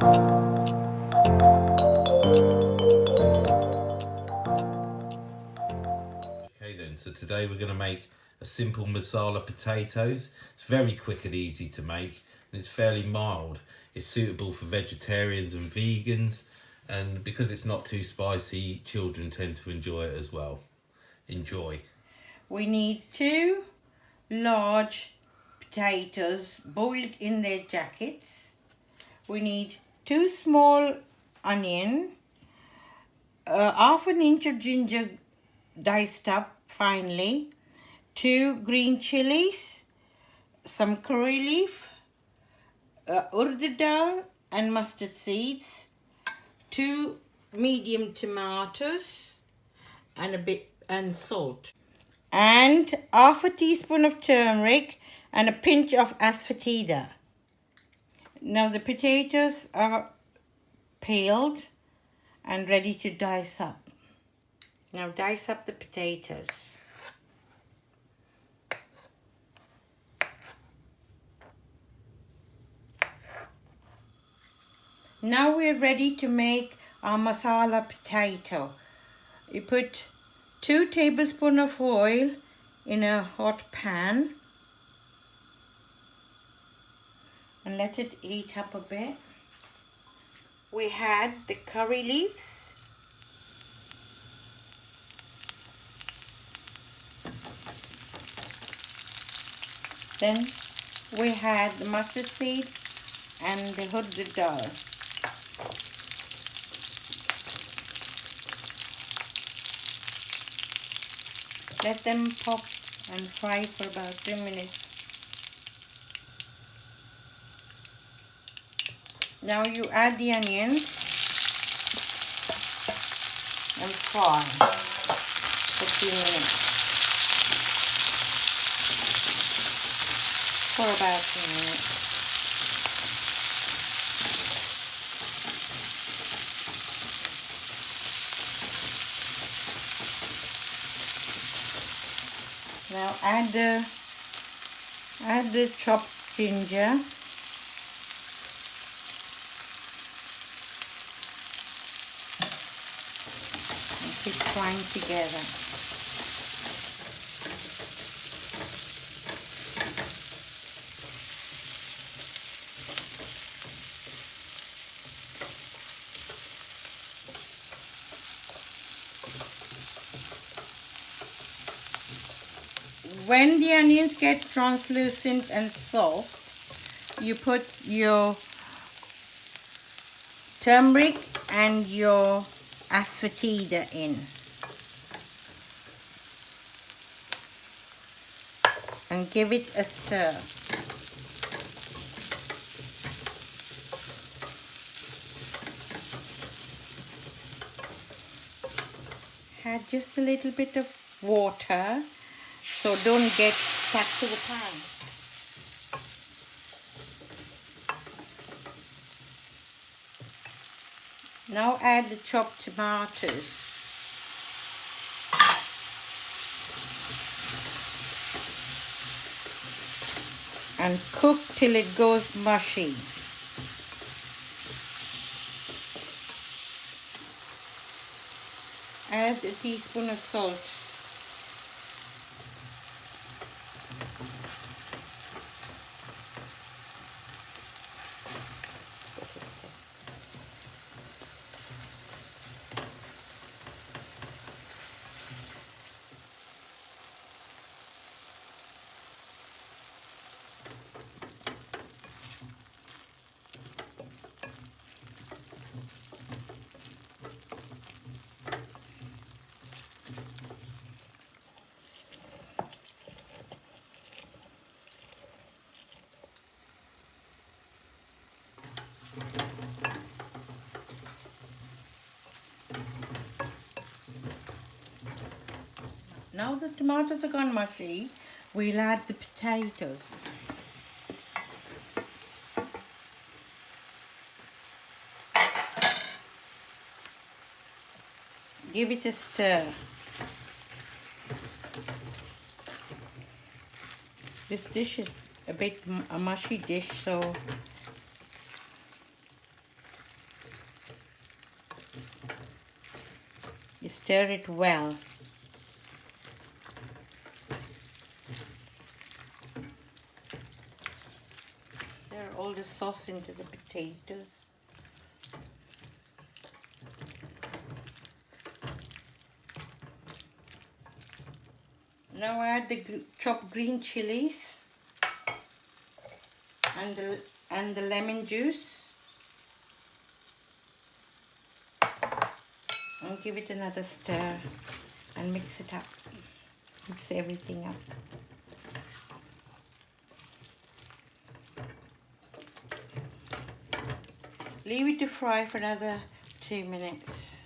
Okay then, so today we're going to make a simple masala potatoes. It's very quick and easy to make, and it's fairly mild. It's suitable for vegetarians and vegans, and because it's not too spicy, children tend to enjoy it as well. Enjoy. We need 2 large potatoes boiled in their jackets. We need 2 small onion, half an inch of ginger diced up finely, 2 green chilies, some curry leaf, URID DHAL and mustard seeds, 2 medium tomatoes, and salt, and half a teaspoon of turmeric and a pinch of ASAFOETIDA. Now the potatoes are peeled and ready to dice up. Now dice up the potatoes. Now we're ready to make our masala potato. You put 2 tablespoons of oil in a hot pan and let it heat up a bit. We had the curry leaves, then we had the mustard seed and the URID DHAL. Let them pop and fry for about 2 minutes. Now you add the onions and fry for 2 minutes. For about 2 minutes. Now add the chopped ginger, and keep frying together. When the onions get translucent and soft, you put your turmeric and your ASAFOETIDA in. And give it a stir. Add just a little bit of water, so don't get stuck to the pan. Now add the chopped tomatoes. And cook till it goes mushy. Add a teaspoon of salt. Now the tomatoes are gone mushy, we'll add the potatoes. Give it a stir. This dish is a bit a mushy dish, so stir it well. Stir all the sauce into the potatoes. Now add the chopped green chilies and the lemon juice, and give it another stir and mix it up. Mix everything up. Leave it to fry for another 2 minutes.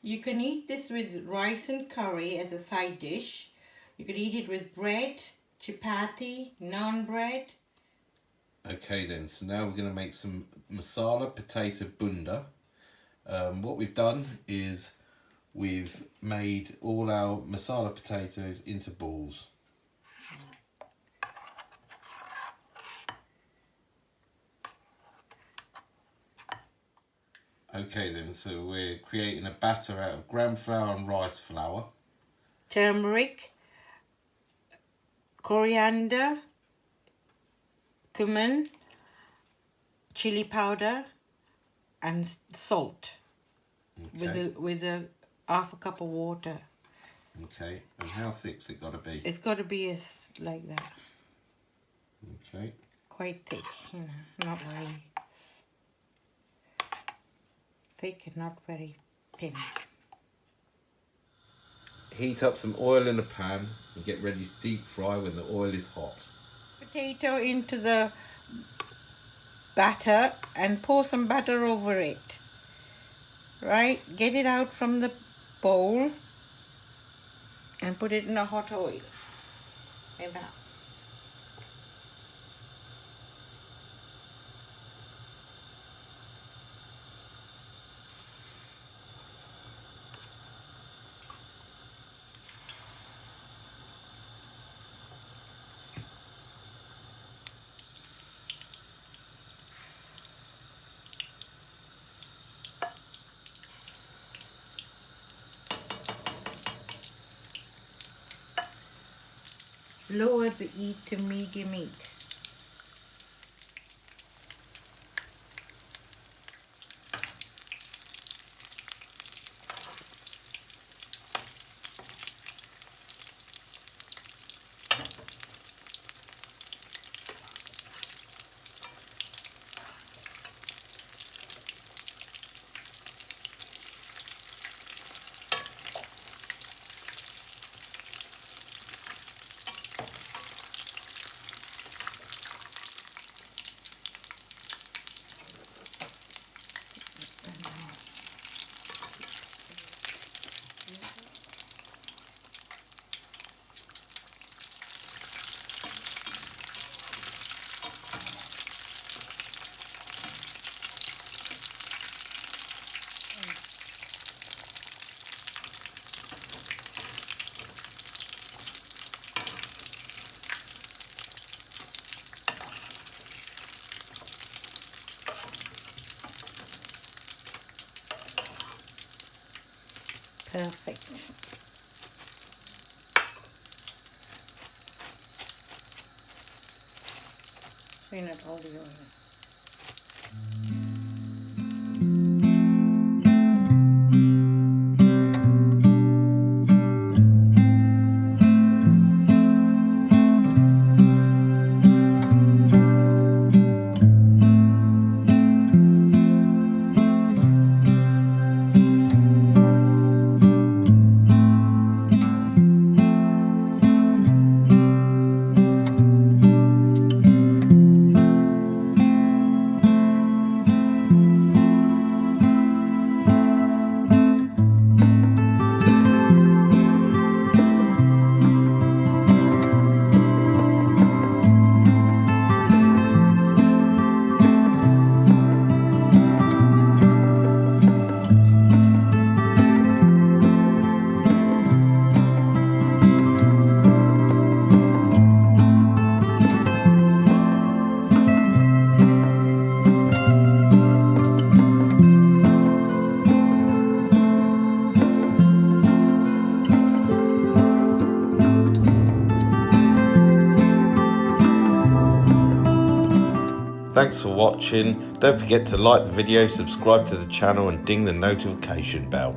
You can eat this with rice and curry as a side dish. You can eat it with bread, chapati, naan bread. Okay then, so now we're going to make some Masala Potato Bhunda. What we've done is we've made all our masala potatoes into balls. Okay then, so we're creating a batter out of gram flour and rice flour, Turmeric, coriander, cumin, chili powder, and salt. okay. With a half a cup of water. Okay, and how thick's it got to be? It's got to be like that. Okay. Quite thick, you know, not very thick and not very thin. Heat up some oil in a pan and get ready to deep fry when the oil is hot. Potato into the batter and pour some butter over it. Right, get it out from the bowl and put it in a hot oil. Like that. Lower the heat to medium heat. Perfect. Clean up all the oil. Thanks for watching. Don't forget to like the video, subscribe to the channel and ding the notification bell.